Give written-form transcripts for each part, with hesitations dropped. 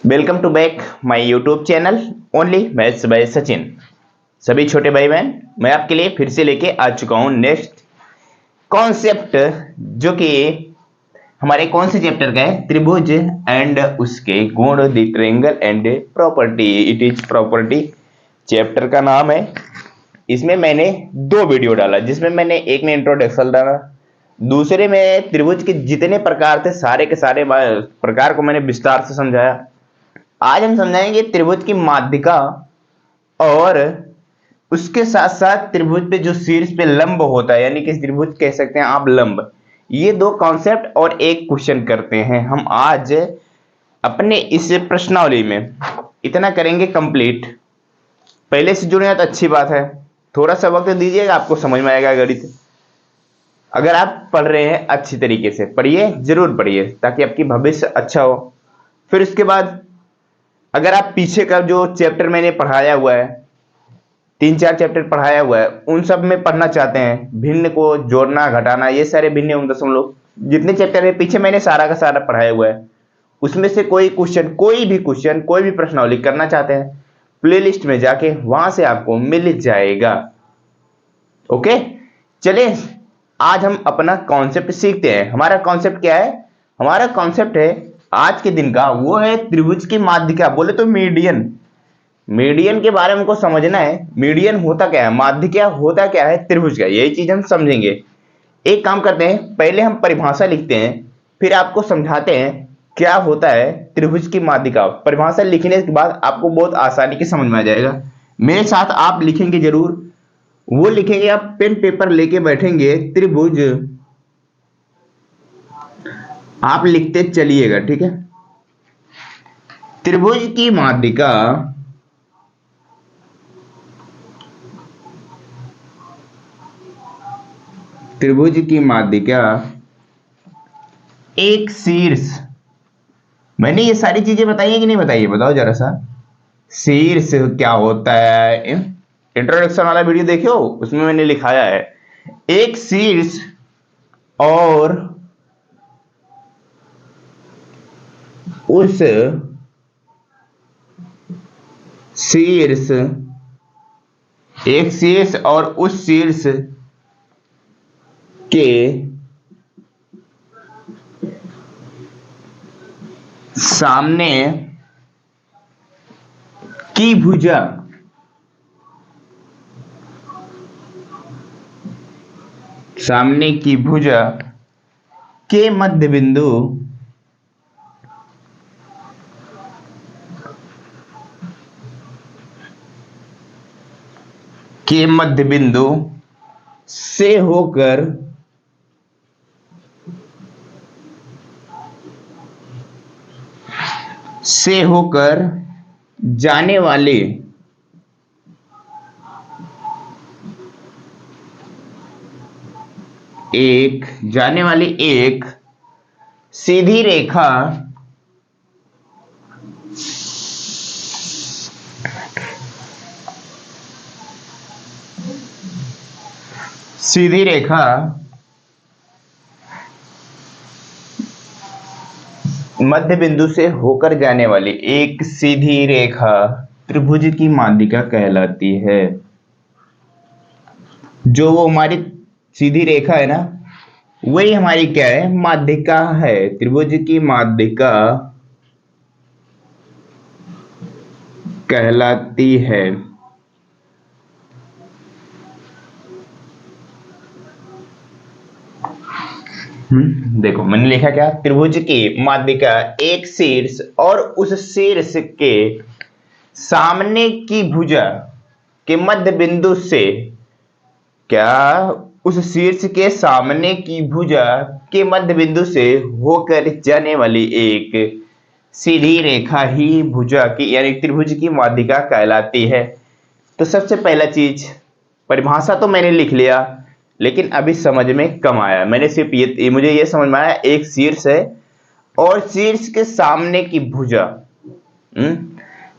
Welcome to back my YouTube channel only maths by Sachin. सभी छोटे भाई बहन, मैं आपके लिए फिर से लेके आ चुका हूं नेक्स्ट कॉन्सेप्ट, जो कि हमारे कौन से चैप्टर का है? त्रिभुज एंड उसके गुण, the triangle and property. It is property chapter का नाम है। इसमें मैंने दो वीडियो डाला, जिसमें मैंने एक में इंट्रोडक्शन डाला, दूसरे में त्रिभुज के जितने प्रकार थे सारे के सारे प्रकार को मैंने विस्तार से समझाया। आज हम समझाएंगे त्रिभुज की माध्यिका और उसके साथ साथ त्रिभुज पे जो शीर्ष पे लंब होता है, यानी कि त्रिभुज कह सकते हैं आप लंब। ये दो कॉन्सेप्ट और एक क्वेश्चन करते हैं हम आज अपने इस प्रश्नावली में। इतना करेंगे कंप्लीट। पहले से जुड़े हैं तो अच्छी बात है, थोड़ा सा वक्त दीजिएगा, आपको समझ में आएगा गणित। अगर आप पढ़ रहे हैं अच्छी तरीके से पढ़िए, जरूर पढ़िए, ताकि आपकी भविष्य अच्छा हो। फिर उसके बाद अगर आप पीछे का जो चैप्टर मैंने पढ़ाया हुआ है, 3-4 चैप्टर पढ़ाया हुआ है, उन सब में पढ़ना चाहते हैं, भिन्न को जोड़ना घटाना, ये सारे भिन्न एवं दशमलव जितने चैप्टर है पीछे मैंने सारा का सारा पढ़ाया हुआ है, उसमें से कोई क्वेश्चन, कोई भी प्रश्नावली करना चाहते हैं, प्लेलिस्ट में जाके वहां से आपको मिल जाएगा। ओके, चलिए आज हम अपना कॉन्सेप्ट सीखते हैं। हमारा कॉन्सेप्ट क्या है? हमारा कॉन्सेप्ट है आज के दिन का, वो है त्रिभुज की माध्यिका। बोले तो मीडियन। मीडियन के बारे में हमको समझना है। मीडियन होता क्या है, माध्यिका होता क्या है त्रिभुज का, यही चीज हम समझेंगे। एक काम करते हैं, पहले हम परिभाषा लिखते हैं, फिर आपको समझाते हैं क्या होता है त्रिभुज की माध्यिका। परिभाषा लिखने के बाद आपको बहुत आसानी से समझ में आ जाएगा। मेरे साथ आप लिखेंगे जरूर, वो लिखेंगे, आप पेन पेपर लेके बैठेंगे, त्रिभुज आप लिखते चलिएगा, ठीक है। त्रिभुज की माध्यिका त्रिभुज की माध्यिका एक शीर्ष। मैंने ये सारी चीजें बताई है कि नहीं बताई है, बताओ जरा सा। शीर्ष क्या होता है? इंट्रोडक्शन वाला वीडियो देखियो, उसमें मैंने लिखाया है एक शीर्ष और उस शीर्ष, एक शीर्ष और उस शीर्ष के सामने की भुजा, सामने की भुजा के मध्य बिंदु से होकर जाने वाले एक सीधी रेखा मध्य बिंदु से होकर जाने वाली एक सीधी रेखा त्रिभुज की माध्यिका कहलाती है। जो वो हमारी सीधी रेखा है ना, वही हमारी क्या है, माध्यिका है। त्रिभुज की माध्यिका कहलाती है। देखो मैंने लिखा क्या, त्रिभुज की माध्यिका एक शीर्ष और उस शीर्ष के सामने की भुजा के मध्य बिंदु से, क्या उस शीर्ष के सामने की भुजा के मध्य बिंदु से होकर जाने वाली एक सीधी रेखा ही भुजा की यानी त्रिभुज की माध्यिका कहलाती है। तो सबसे पहला चीज, परिभाषा तो मैंने लिख लिया, लेकिन अभी समझ में कम आया। मैंने सिर्फ मुझे ये समझ में आया एक शीर्ष है और शीर्ष के सामने की भुजा।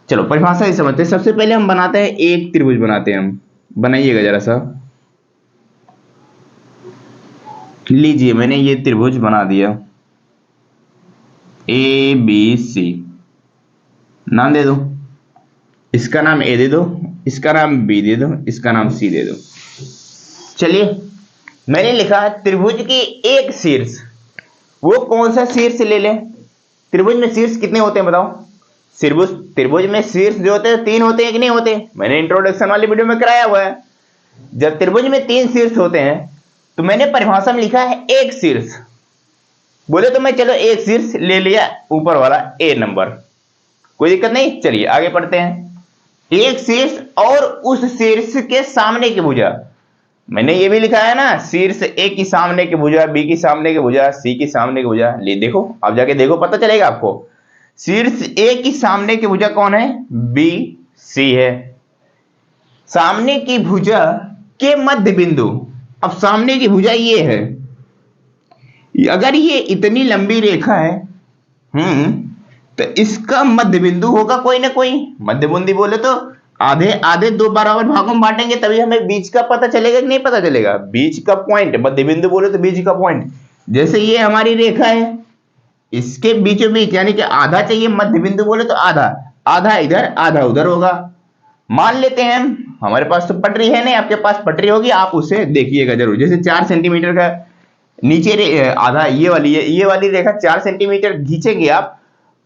चलो परिभाषा ही समझते हैं। सबसे पहले हम बनाते हैं एक त्रिभुज बनाते हैं हम। बनाइएगा जरा सा, लीजिए मैंने ये त्रिभुज बना दिया A B C। नाम दे दो, इसका नाम ए दे दो, इसका नाम बी दे दो, इसका नाम सी दे दो। चलिए मैंने लिखा त्रिभुज की एक शीर्ष, वो कौन सा शीर्ष ले लें? त्रिभुज में शीर्ष कितने होते हैं बताओ? त्रिभुज त्रिभुज में शीर्ष जो होते हैं 3 होते हैं कि नहीं होते? मैंने इंट्रोडक्शन वाली वीडियो में कराया हुआ है। जब त्रिभुज में 3 शीर्ष होते हैं तो मैंने परिभाषा में लिखा है एक शीर्ष। बोले तो मैं चलो एक शीर्ष ले लिया, ऊपर वाला ए नंबर, कोई दिक्कत नहीं। चलिए आगे पढ़ते हैं। एक शीर्ष और उस शीर्ष के सामने की भुजा, मैंने ये भी लिखा है ना, शीर्ष ए की सामने की भुजा, बी की सामने की भुजा, सी की सामने की भुजा। ले देखो, आप जाके देखो, पता चलेगा आपको। शीर्ष ए की सामने की भुजा कौन है? बी सी है। सामने की भुजा के मध्य बिंदु, अब सामने की भुजा ये है, अगर ये इतनी लंबी रेखा है तो इसका मध्य बिंदु होगा कोई ना कोई। मध्य बिंदु बोले तो आधे आधे 2 बराबर भागों में बांटेंगे तभी हमें बीच का पता चलेगा कि नहीं पता चलेगा? बीच का पॉइंट, मध्य बिंदु बोले तो बीच का पॉइंट। जैसे ये हमारी रेखा है, इसके बीचों बीच यानी कि आधा चाहिए, मध्य बिंदु बोले तो आधा, आधा इधर आधा उधर होगा। मान लेते हैं हम, हमारे पास तो पटरी है नहीं, आपके पास पटरी होगी, आप उसे देखिएगा जरूर। जैसे 4 सेंटीमीटर का नीचे आधा ये वाली रेखा 4 सेंटीमीटर खींचेंगे आप,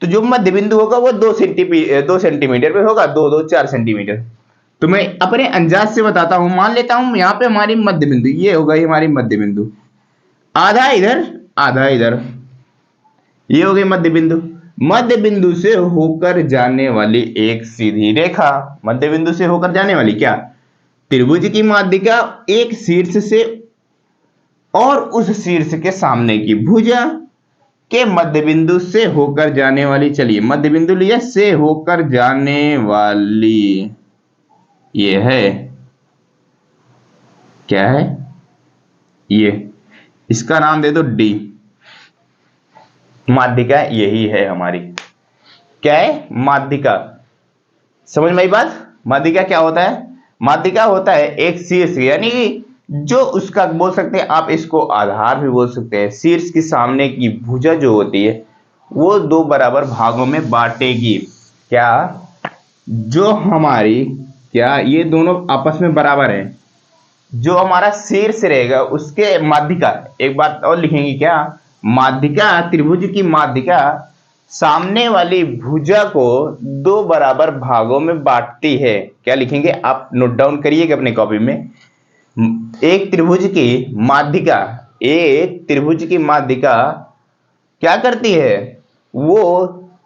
तो जो मध्य बिंदु होगा वो 2 सेंटीमीटर पे होगा, 2 2 4 सेंटीमीटर। तो मैं अपने अंदाज से बताता हूं, मान लेता हूं यहाँ पे हमारी मध्य बिंदु ये होगा, ये हमारी मध्य बिंदु, आधा इधर आधा इधर, ये हो गई मध्य बिंदु। मध्य बिंदु से होकर जाने वाली एक सीधी रेखा, मध्य बिंदु से होकर जाने वाली क्या? त्रिभुज की माध्यिका एक शीर्ष से और उस शीर्ष के सामने की भुजा के मध्य बिंदु से होकर जाने वाली, चलिए मध्य बिंदु लिया, से होकर जाने वाली ये है, क्या है ये, इसका नाम दे दो डी। माध्यिका यही है हमारी, क्या है? माध्यिका। समझ में आई बात? माध्यिका क्या होता है? माध्यिका होता है एक शीर्ष, यानी जो उसका बोल सकते हैं आप, इसको आधार भी बोल सकते हैं। शीर्ष की सामने की भुजा जो होती है वो 2 बराबर भागों में बांटेगी। क्या? जो हमारी, क्या ये दोनों आपस में बराबर है? जो हमारा शीर्ष रहेगा उसके माध्यिका, एक बात और लिखेंगे क्या? माध्यिका, त्रिभुज की माध्यिका सामने वाली भुजा को 2 बराबर भागों में बांटती है। क्या लिखेंगे आप? नोट डाउन करिएगा अपने कॉपी में। एक त्रिभुज की माध्यिका, एक त्रिभुज की माध्यिका क्या करती है? वो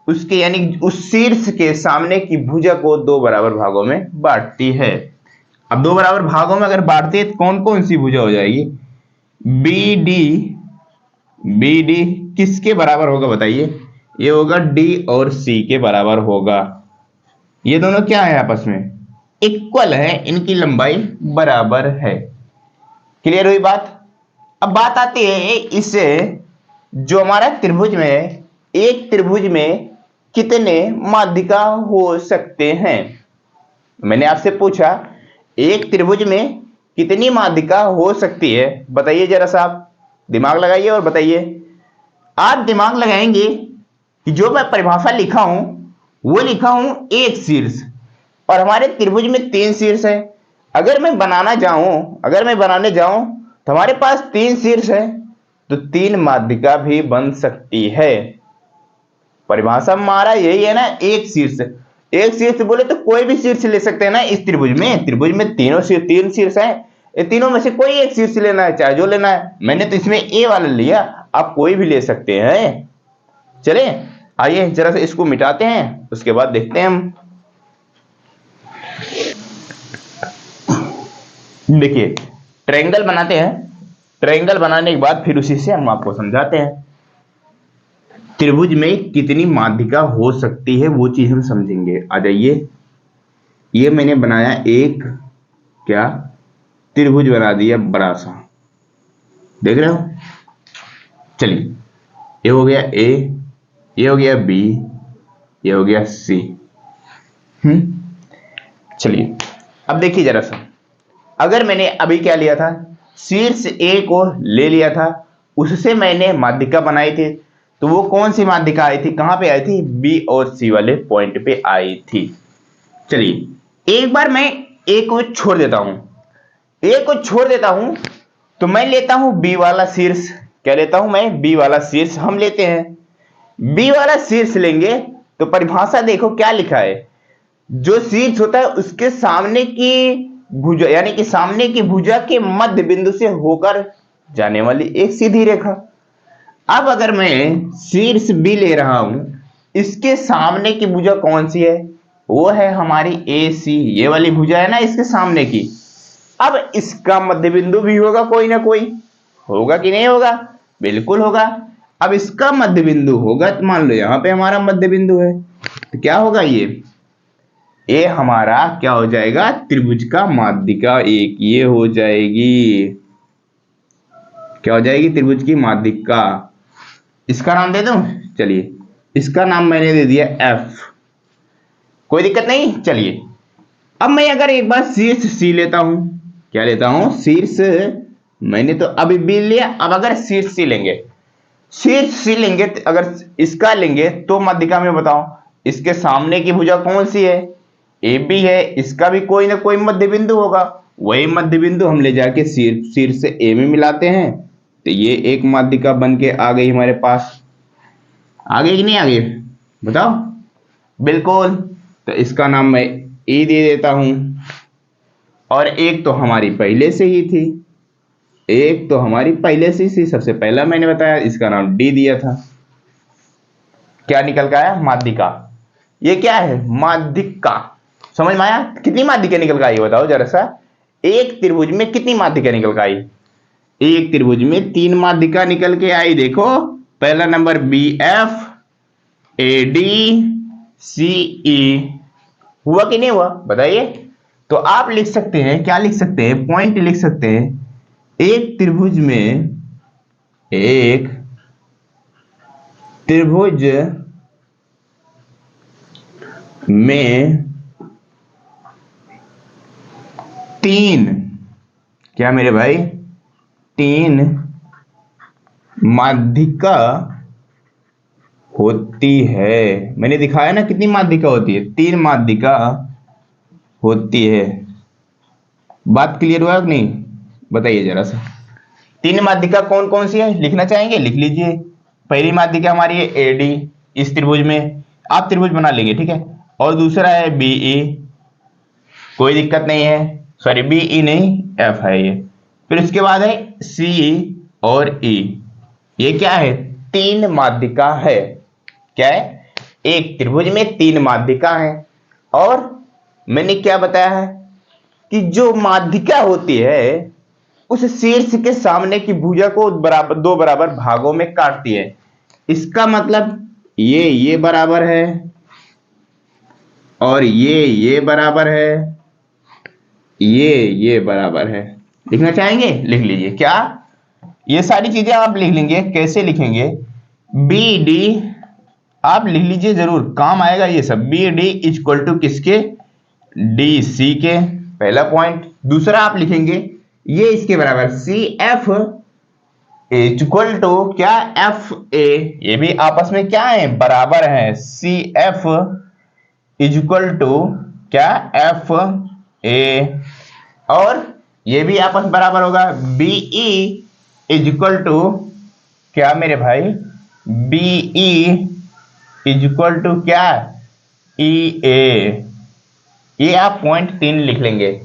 उसके यानी उस शीर्ष के सामने की भुजा को 2 बराबर भागों में बांटती है। अब 2 बराबर भागों में अगर बांटते हैं तो कौन कौन सी भुजा हो जाएगी? बी डी किसके बराबर होगा बताइए? ये होगा डी और सी के बराबर होगा। ये दोनों क्या है? आपस में इक्वल है, इनकी लंबाई बराबर है। क्लियर हुई बात? अब बात आती है इससे, जो हमारा त्रिभुज में, एक त्रिभुज में कितने माध्यिका हो सकते हैं? मैंने आपसे पूछा एक त्रिभुज में कितनी माध्यिका हो सकती है, बताइए जरा सा, आप दिमाग लगाइए और बताइए। आप दिमाग लगाएंगे कि जो मैं परिभाषा लिखा हूं वो लिखा हूं एक शीर्ष, और हमारे त्रिभुज में 3 शीर्ष है। अगर मैं बनाने जाऊं तो हमारे पास 3 शीर्ष है, तो 3 माध्यिका भी बन सकती है। परिभाषा हमारा यही है ना, एक शीर्ष। एक शीर्ष बोले तो कोई भी शीर्ष ले सकते हैं ना इस त्रिभुज में। त्रिभुज में 3 शीर्ष है, ये तीनों में से कोई एक शीर्ष लेना है, चाहे जो लेना है। मैंने तो इसमें ए वाला लिया, आप कोई भी ले सकते हैं। चले आइए जरा से इसको मिटाते हैं, उसके बाद देखते हैं हम। देखिए ट्रायंगल बनाते हैं, ट्रायंगल बनाने के बाद फिर उसी से हम आपको समझाते हैं त्रिभुज में कितनी माध्यिका हो सकती है, वो चीज हम समझेंगे। आ जाइए, ये मैंने बनाया एक क्या त्रिभुज बना दिया बड़ा सा, देख रहे हो? चलिए ये हो गया ए, ये हो गया बी, ये हो गया सी। चलिए अब देखिए जरा सा, अगर मैंने अभी क्या लिया था, शीर्ष ए को ले लिया था, उससे मैंने माध्यिका बनाई थी, तो वो कौन सी माध्यिका आई थी, कहां पे आई थी, बी और सी वाले पॉइंट पे आई थी। चलिए एक बार मैं ए को छोड़ देता हूं, तो मैं लेता हूं बी वाला शीर्ष। क्या लेता हूं मैं, बी वाला शीर्ष हम लेते हैं। बी वाला शीर्ष लेंगे तो परिभाषा देखो क्या लिखा है, जो शीर्ष होता है उसके सामने की भुजा, यानी कि सामने की भुजा के मध्य बिंदु से होकर जाने वाली एक सीधी रेखा। अब अगर मैं शीर्ष बी ले रहा हूं, इसके सामने की भुजा कौन सी है, वो है हमारी ए सी, ये वाली भुजा है ना इसके सामने की। अब इसका मध्य बिंदु भी होगा कोई ना कोई, होगा कि नहीं होगा, बिल्कुल होगा। अब इसका मध्य बिंदु होगा तो मान लो यहां पे हमारा मध्य बिंदु है, तो क्या होगा, ये हमारा क्या हो जाएगा, त्रिभुज का माध्यिका एक ये हो जाएगी। क्या हो जाएगी, त्रिभुज की माध्यिका। इसका नाम दे दूं, चलिए इसका नाम मैंने दे दिया एफ, कोई दिक्कत नहीं। चलिए अब मैं अगर एक बार शीर्ष सी लेता हूं, क्या लेता हूं, शीर्ष, मैंने तो अभी बी लिया, अब अगर शीर्ष सी लेंगे, अगर इसका लेंगे तो माध्यिका में बताओ इसके सामने की भुजा कौन सी है, ए बी है, इसका भी कोई ना कोई मध्य बिंदु होगा, वही मध्य बिंदु हम ले जाके शीर्ष से ए में मिलाते हैं, तो ये एक माध्यिका बन के आ गई हमारे पास। आ गई कि नहीं आ गई, बताओ, बिल्कुल। तो इसका नाम मैं ए दे देता हूं, और एक तो हमारी पहले से ही थी, सबसे पहला मैंने बताया, इसका नाम डी दिया था। क्या निकल के आया, माध्यिका। ये क्या है, माध्यिका, समझ में आया। कितनी माध्यिका निकल के आई बताओ जरा सा, एक त्रिभुज में कितनी माध्यिका निकल के आई, एक त्रिभुज में 3 माध्यिका निकल के आई। देखो पहला number B F A D C E, हुआ कि नहीं हुआ, बताइए। तो आप लिख सकते हैं, क्या लिख सकते हैं, पॉइंट लिख सकते हैं, एक त्रिभुज में 3, क्या मेरे भाई, 3 माध्यिका होती है। मैंने दिखाया ना कितनी माध्यिका होती है, 3 माध्यिका होती है। बात क्लियर हुआ कि नहीं, बताइए जरा सा। 3 माध्यिका कौन कौन सी है, लिखना चाहेंगे, लिख लीजिए। पहली माध्यिका हमारी है एडी, इस त्रिभुज में आप त्रिभुज बना लेंगे, ठीक है। और दूसरा है बीई, कोई दिक्कत नहीं है, सॉरी बीई नहीं एफ है ये। फिर उसके बाद है सी और ई, ये क्या है, 3 माध्यिका है। क्या है, एक त्रिभुज में 3 माध्यिका है। और मैंने क्या बताया है कि जो माध्यिका होती है उस शीर्ष के सामने की भुजा को दो बराबर भागों में काटती है। इसका मतलब ये बराबर है और ये बराबर है, ये बराबर है। लिखना चाहेंगे, लिख लीजिए। क्या, ये सारी चीजें आप लिख लेंगे, कैसे लिखेंगे, बी डी आप लिख लीजिए, जरूर काम आएगा ये सब। बी डी इक्वल टू किसके, डी सी के, पहला पॉइंट। दूसरा आप लिखेंगे ये इसके बराबर सी एफ इक्वल टू क्या, एफ ए, ये भी आपस में क्या है, बराबर है। सी एफ इक्वल टू क्या, एफ ए, और ये भी आपस बराबर होगा। बीई इक्वल टू क्या मेरे भाई, बीई इक्वल टू क्या, ई ए। ये आप पॉइंट 3 लिख लेंगे,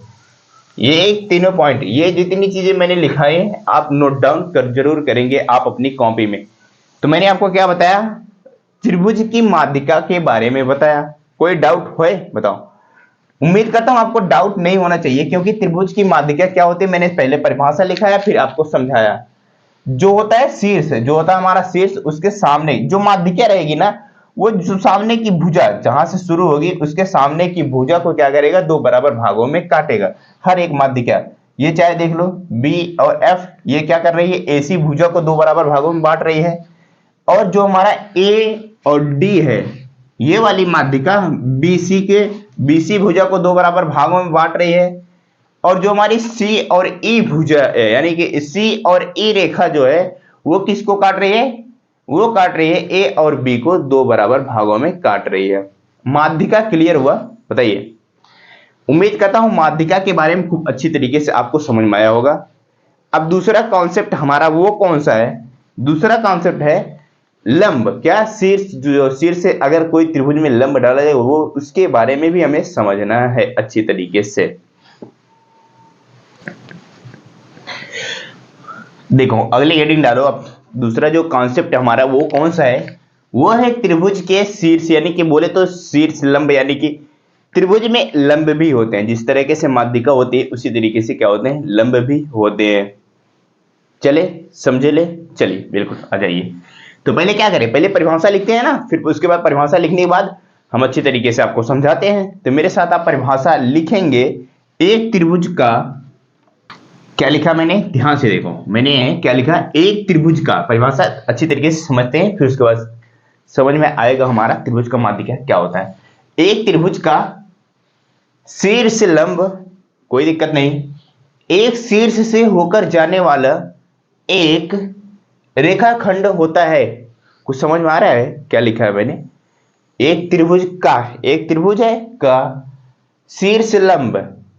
ये तीनों पॉइंट, ये जितनी चीजें मैंने लिखाई है आप नोट डाउन जरूर करेंगे आप अपनी कॉपी में। तो मैंने आपको क्या बताया, त्रिभुज की माध्यिका के बारे में बताया। कोई डाउट है, बताओ। उम्मीद करता हूं आपको डाउट नहीं होना चाहिए, क्योंकि त्रिभुज की माध्यिका क्या होती है मैंने पहले परिभाषा लिखाया, फिर आपको समझाया। जो होता है शीर्ष, जो होता है हमारा शीर्ष, उसके सामने जो माध्यिका रहेगी ना, वो जो सामने की भुजा जहां से शुरू होगी उसके सामने की भुजा को क्या करेगा, 2 बराबर भागों में काटेगा हर एक माध्यिका। ये चाहे देख लो बी और एफ, ये क्या कर रही है, एसी भुजा को 2 बराबर भागों में बांट रही है। और जो हमारा ए और डी है, ये वाली माध्यिका बीसी भुजा को 2 बराबर भागों में बांट रही है। और जो हमारी सी और ई भुजा है, यानी कि सी और ई रेखा जो है वो किसको काट रही है, वो काट रही है ए और बी को दो बराबर भागों में काट रही है। माध्यिका क्लियर हुआ? बताइए। उम्मीद करता हूं माध्यिका के बारे में खूब अच्छी तरीके से आपको समझ में आया होगा। अब दूसरा कॉन्सेप्ट हमारा वो कौन सा है? दूसरा कॉन्सेप्ट है लंब। क्या? शीर्ष, जो शीर्ष से अगर कोई त्रिभुज में लंब डाला जाए वो, उसके बारे में भी हमें समझना है अच्छी तरीके से। देखो अगली हेडिंग डालो अब। दूसरा जो कॉन्सेप्ट हमारा वो कौन सा है? वो है त्रिभुज के शीर्ष, यानी कि बोले तो शीर्ष लंब, यानी कि त्रिभुज में लंब भी होते हैं। जिस तरीके से माध्यिका होती है उसी तरीके से क्या होते हैं? लंब भी होते हैं। चले समझे ले, चलिए बिल्कुल आ जाइए। तो पहले क्या करें? पहले परिभाषा लिखते हैं ना, फिर उसके बाद परिभाषा लिखने के बाद हम अच्छी तरीके से आपको समझाते हैं। तो मेरे साथ आप परिभाषा लिखेंगे। एक त्रिभुज का, क्या लिखा मैंने? ध्यान से देखो, मैंने क्या लिखा? एक त्रिभुज का। परिभाषा अच्छी तरीके से समझते हैं, फिर उसके बाद समझ में आएगा हमारा त्रिभुज का माध्यिका क्या होता है। एक त्रिभुज का शीर्ष लंब, कोई दिक्कत नहीं, एक शीर्ष से होकर जाने वाला एक रेखाखंड होता है। कुछ समझ में आ रहा है क्या लिखा है मैंने? एक त्रिभुज का, एक त्रिभुज है का शीर्ष लंब,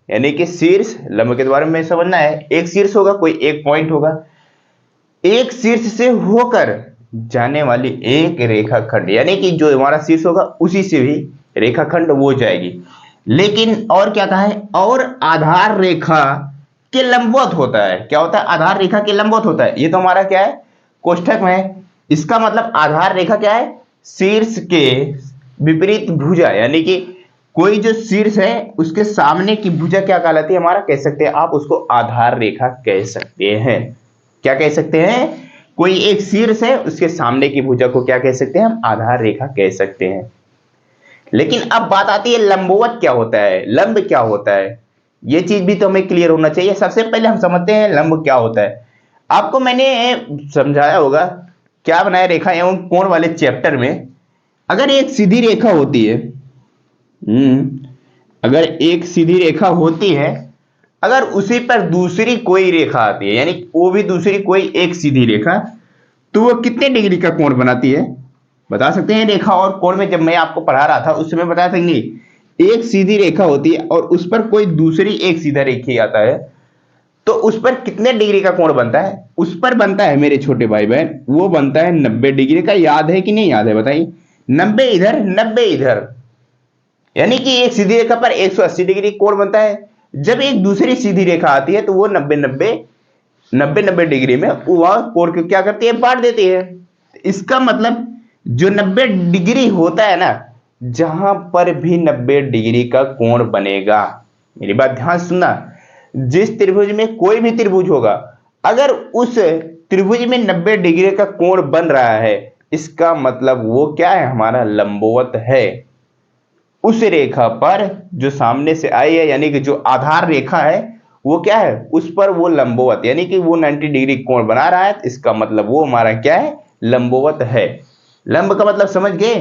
यानी कि शीर्ष लंब के बारे में समझना है। एक शीर्ष होगा, कोई एक पॉइंट होगा, एक शीर्ष से होकर जाने वाली एक रेखाखंड, यानी कि जो हमारा शीर्ष होगा उसी से भी रेखाखंड वो जाएगी। लेकिन और क्या कहा है? और आधार रेखा के लंबवत होता है। क्या होता है? आधार रेखा के लंबवत होता है। ये तो हमारा क्या है? कोष्ठक में। इसका मतलब आधार रेखा क्या है? शीर्ष के विपरीत भुजा, यानी कि कोई जो शीर्ष है उसके सामने की भुजा क्या कहलाती है? हमारा कह सकते हैं आप उसको आधार रेखा कह सकते हैं। क्या कह सकते हैं? कोई एक शीर्ष है, उसके सामने की भुजा को क्या कह सकते हैं? हम आधार रेखा कह सकते हैं। लेकिन अब बात आती है लंबवत क्या होता है, लंब क्या होता है? ये चीज भी तो हमें क्लियर होना चाहिए। सबसे पहले हम समझते हैं लंब क्या होता है। आपको मैंने समझाया होगा क्या बनाया रेखा एवं कोण वाले चैप्टर में। अगर एक सीधी रेखा होती है, अगर एक सीधी रेखा होती है, अगर उसी पर दूसरी कोई रेखा आती है, यानी वो भी दूसरी कोई एक सीधी रेखा, तो वो कितने डिग्री का कोण बनाती है? बता सकते हैं? रेखा और कोण में जब मैं आपको पढ़ा रहा था उस समय बता सकेंगे। एक सीधी रेखा होती है और उस पर कोई दूसरी एक सीधा रेखी आता है, तो उस पर कितने डिग्री का कोण बनता है? उस पर बनता है मेरे छोटे भाई बहन, वो बनता है 90 डिग्री का। याद है कि नहीं याद है? बताइए। 90 इधर, 90 इधर, यानी कि एक सीधी रेखा पर 180 डिग्री कोण बनता है। जब एक दूसरी सीधी रेखा आती है तो वो 90 डिग्री में वह कोण को क्या करती है? बांट देती है। इसका मतलब जो 90 डिग्री होता है ना, जहां पर भी 90 डिग्री का कोण बनेगा, मेरी बात ध्यान सुनना, जिस त्रिभुज में कोई भी त्रिभुज होगा, अगर उस त्रिभुज में 90 डिग्री का कोण बन रहा है, इसका मतलब वो क्या है? हमारा लंबवत है। उस रेखा पर जो सामने से आई है, यानी कि जो आधार रेखा है वो क्या है? उस पर वो लंबवत, यानी कि वो 90 डिग्री कोण बना रहा है। इसका मतलब वो हमारा क्या है? लंबवत है। लंब का मतलब समझ गए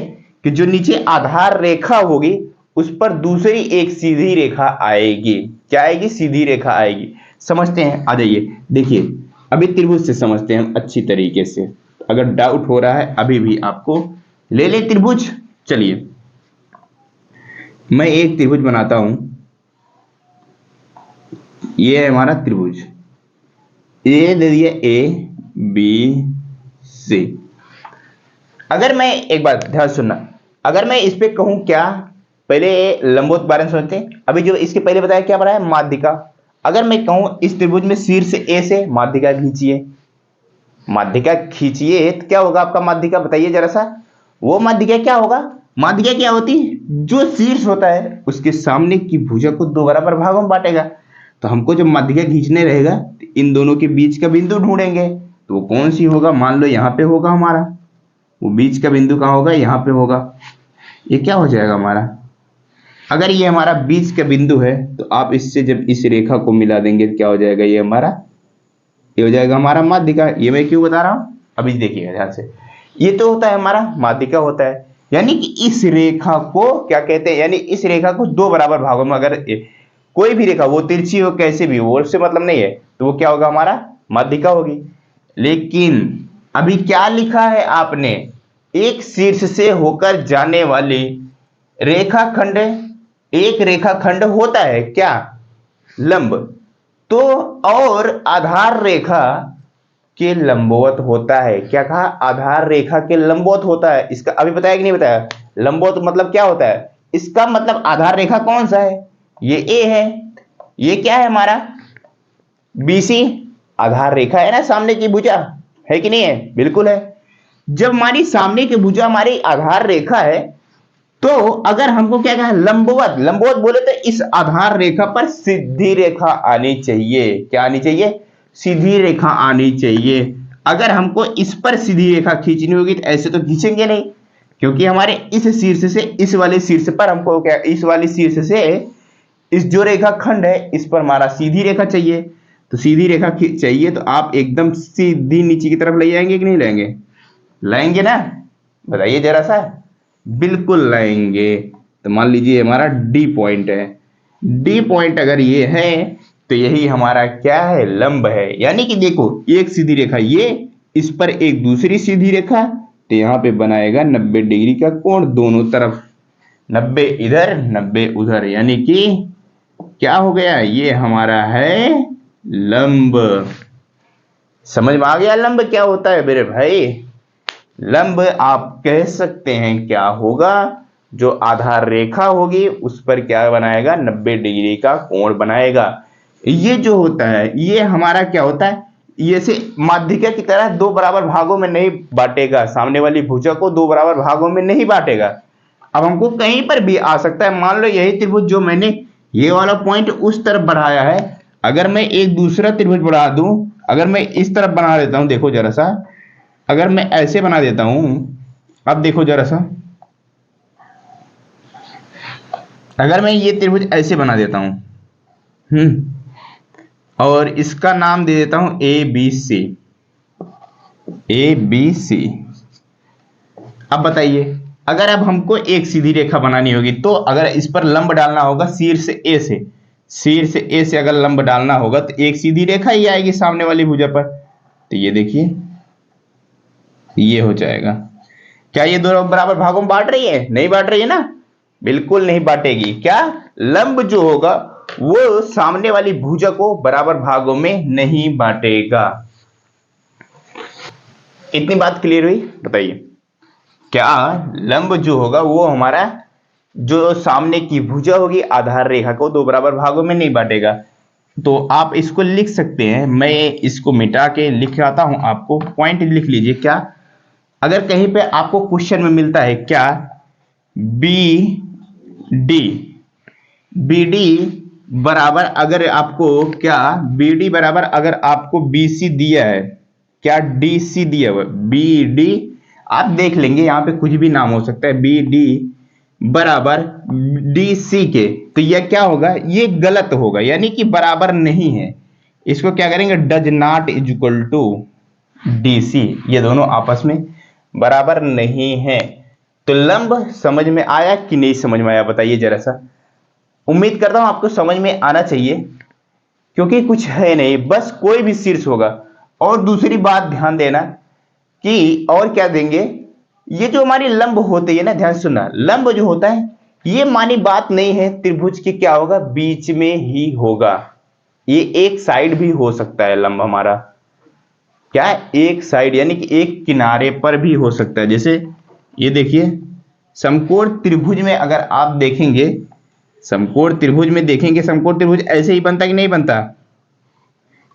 कि जो नीचे आधार रेखा होगी उस पर दूसरी एक सीधी रेखा आएगी। क्या आएगी? सीधी रेखा आएगी। समझते हैं? आ जाइए देखिए, अभी त्रिभुज से समझते हैं हम अच्छी तरीके से। अगर डाउट हो रहा है अभी भी आपको, ले ले त्रिभुज। चलिए मैं एक त्रिभुज बनाता हूं। ये है हमारा त्रिभुज, ए दे दिया, ए बी सी। अगर मैं, एक बात ध्यान सुनना, अगर मैं इस पे कहूं क्या, पहले लंबवत बारे में समझते हैं। अभी जो इसके पहले बताया क्या बनाया? माध्यिका। अगर मैं कहूं इस त्रिभुज में शीर्ष ए से माध्यिका खींचिए, माध्यिका खींचिए, तो क्या होगा आपका माध्यिका? बताइए जरा सा। वो माध्यिका क्या होगा? माध्यिका क्या होती है? जो शीर्ष होता है उसके सामने की भुजा को दो बराबर भागों में बांटेगा। तो हमको जब माध्यिका खींचने रहेगा तो इन दोनों के बीच का बिंदु ढूंढेंगे। तो वो कौन सी होगा? मान लो यहाँ पे होगा हमारा, वो बीच का बिंदु कहाँ होगा? यहाँ पे होगा। ये क्या हो जाएगा हमारा? अगर ये हमारा बीच का बिंदु है तो आप इससे जब इस रेखा को मिला देंगे तो क्या हो जाएगा? ये हमारा, ये हो जाएगा हमारा माध्यिका। ये मैं क्यों बता रहा हूं? अभी देखिएगा ध्यान से। ये तो होता है हमारा माध्यिका होता है, यानी कि इस रेखा को क्या कहते हैं? यानी इस रेखा को दो बराबर भागों में, अगर कोई भी रेखा वो तिरछी हो कैसे भी हो, उससे मतलब नहीं है, तो वो क्या होगा? हमारा माध्यिका होगी। लेकिन अभी क्या लिखा है आपने, एक शीर्ष से होकर जाने वाली रेखाखंड, एक रेखाखंड होता है क्या, लंब। तो और आधार रेखा के लंबवत होता है, क्या कहा, आधार रेखा के लंबवत होता है। इसका अभी बताया कि नहीं बताया, लंबवत मतलब क्या होता है, इसका मतलब आधार रेखा कौन सा है, ये ए है, ये क्या है हमारा बीसी, आधार रेखा है ना, सामने की भुजा है कि नहीं है, बिल्कुल है। जब हमारी सामने की भुजा हमारी आधार रेखा है, तो अगर हमको क्या कहा, लंबवत, लंबवत बोले तो इस आधार रेखा पर सीधी रेखा आनी चाहिए, क्या आनी चाहिए, सीधी रेखा आनी चाहिए। अगर हमको इस पर सीधी रेखा खींचनी होगी तो ऐसे तो खींचेंगे नहीं, क्योंकि हमारे इस शीर्ष से इस वाले शीर्ष पर हमको क्या, इस वाले शीर्ष से इस जो रेखा खंड है इस पर हमारा सीधी रेखा चाहिए। तो सीधी रेखा चाहिए तो आप एकदम सीधी नीचे की तरफ ले जाएंगे कि नहीं लाएंगे, लाएंगे ना, बताइए जरा सा, बिल्कुल लाएंगे। तो मान लीजिए हमारा डी पॉइंट है, डी पॉइंट अगर ये है तो यही हमारा क्या है, लंब है। यानी कि देखो एक सीधी रेखा ये, इस पर एक दूसरी सीधी रेखा, तो यहां पे बनाएगा 90 डिग्री का कोण दोनों तरफ, 90 इधर 90 उधर, यानी कि क्या हो गया, ये हमारा है लंब। समझ में आ गया लंब क्या होता है मेरे भाई। लंब आप कह सकते हैं क्या होगा, जो आधार रेखा होगी उस पर क्या बनाएगा, 90 डिग्री का कोण बनाएगा। ये जो होता है ये हमारा क्या होता है, ये से माध्यिका की तरह दो बराबर भागों में नहीं बांटेगा, सामने वाली भुजा को दो बराबर भागों में नहीं बांटेगा। अब हमको कहीं पर भी आ सकता है, मान लो यही त्रिभुज जो मैंने ये वाला पॉइंट उस तरफ बढ़ाया है, अगर मैं एक दूसरा त्रिभुज बढ़ा दूं, अगर मैं इस तरफ बना देता हूं, देखो जरा सा, अगर मैं ऐसे बना देता हूं, अब देखो जरा सा, अगर मैं ये त्रिभुज ऐसे बना देता हूं, और इसका नाम दे देता हूं A B C, A B C. अब बताइए, अगर अब हमको एक सीधी रेखा बनानी होगी तो अगर इस पर लंब डालना होगा, शीर्ष ए से, शीर्ष ए से अगर लंब डालना होगा तो एक सीधी रेखा ही आएगी सामने वाली भुजा पर। तो ये देखिए ये हो जाएगा। क्या ये दोनों बराबर भागों में बांट रही है, नहीं बांट रही है ना, बिल्कुल नहीं बांटेगी। क्या, लंब जो होगा वो सामने वाली भुजा को बराबर भागों में नहीं बांटेगा। इतनी बात क्लियर हुई, बताइए। क्या लंब जो होगा वो हमारा जो सामने की भुजा होगी आधार रेखा को दो बराबर भागों में नहीं बांटेगा। तो आप इसको लिख सकते हैं, मैं इसको मिटा के लिख आता हूं, आपको पॉइंट लिख लीजिए। क्या, अगर कहीं पे आपको क्वेश्चन में मिलता है क्या, बी डी, बी डी बराबर, अगर आपको क्या बी डी बराबर अगर आपको बी सी दिया है, क्या डी सी दिया हुआ, बी डी आप देख लेंगे, यहां पे कुछ भी नाम हो सकता है, बी डी बराबर डी सी के, तो यह क्या होगा, ये गलत होगा, यानी कि बराबर नहीं है। इसको क्या करेंगे, does not is equal to D C, ये दोनों आपस में बराबर नहीं है। तो लंब समझ में आया कि नहीं समझ में आया, बताइए जरा सा। उम्मीद करता हूं आपको समझ में आना चाहिए, क्योंकि कुछ है नहीं, बस कोई भी शीर्ष होगा। और दूसरी बात ध्यान देना कि और क्या देंगे, ये जो हमारी लंब होती है ना, ध्यान सुनना, लंब जो होता है ये मानी बात नहीं है त्रिभुज की, क्या होगा, बीच में ही होगा। ये एक साइड भी हो सकता है लंब हमारा, क्या एक साइड यानी कि एक किनारे पर भी हो सकता है। जैसे ये देखिए समकोण त्रिभुज में अगर आप देखेंगे, समकोण त्रिभुज में देखेंगे, समकोण त्रिभुज ऐसे ही बनता कि नहीं बनता,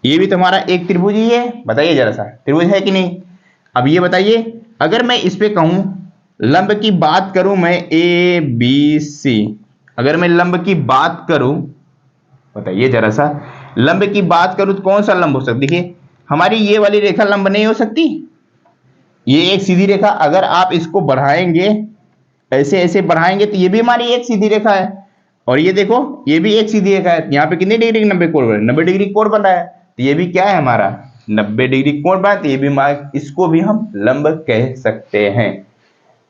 ये भी तुम्हारा एक त्रिभुज ही है, बताइए जरा सा, त्रिभुज है कि नहीं। अब ये बताइए, अगर मैं इस पे कहूं लंब की बात करूं, मैं ए बी सी, अगर मैं लंब की बात करूं, बताइए जरा सा, लंब की बात करूं तो कौन सा लंब हो सकता है, देखिए हमारी ये वाली रेखा लंब नहीं हो सकती, ये एक सीधी रेखा, अगर आप इसको बढ़ाएंगे ऐसे ऐसे बढ़ाएंगे तो ये भी हमारी एक सीधी रेखा है, और ये देखो ये भी एक सीधी रेखा है, यहाँ पे कितनी डिग्री, 90 कोण बन, 90 डिग्री कोण बन रहा है, तो ये भी क्या है हमारा 90 डिग्री कोण बना, तो ये भी इसको भी हम लंब कह सकते हैं।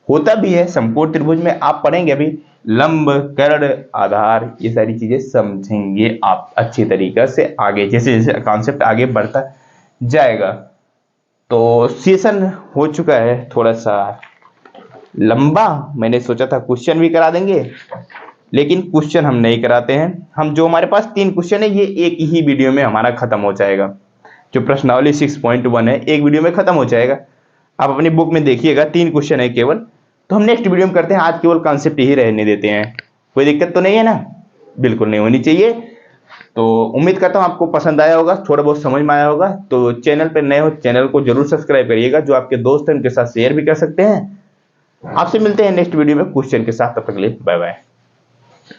होता भी है समकोण त्रिभुज में, आप पढ़ेंगे अभी लंब, कर्ण, आधार, ये सारी चीजें समझेंगे आप अच्छी तरीके से आगे, जैसे जैसे कॉन्सेप्ट आगे बढ़ता जाएगा। तो सेशन हो चुका है थोड़ा सा लंबा। मैंने सोचा था क्वेश्चन भी करा देंगे, लेकिन क्वेश्चन हम नहीं कराते हैं। हम जो हमारे पास 3 क्वेश्चन है ये एक ही वीडियो में हमारा खत्म हो जाएगा। जो प्रश्नावली 6.1 है एक वीडियो में खत्म हो जाएगा। आप अपनी बुक में देखिएगा 3 क्वेश्चन है केवल। तो हम नेक्स्ट वीडियो में करते हैं, आज केवल कॉन्सेप्ट ही रहने देते हैं। कोई दिक्कत तो नहीं है ना? बिल्कुल नहीं होनी चाहिए। तो उम्मीद करता हूं आपको पसंद आया होगा, थोड़ा बहुत समझ में आया होगा। तो चैनल पर नए हो चैनल को जरूर सब्सक्राइब करिएगा। जो आपके दोस्त हैं उनके साथ शेयर भी कर सकते हैं। आपसे मिलते हैं नेक्स्ट वीडियो में क्वेश्चन के साथ। तब तक के लिए बाय बाय।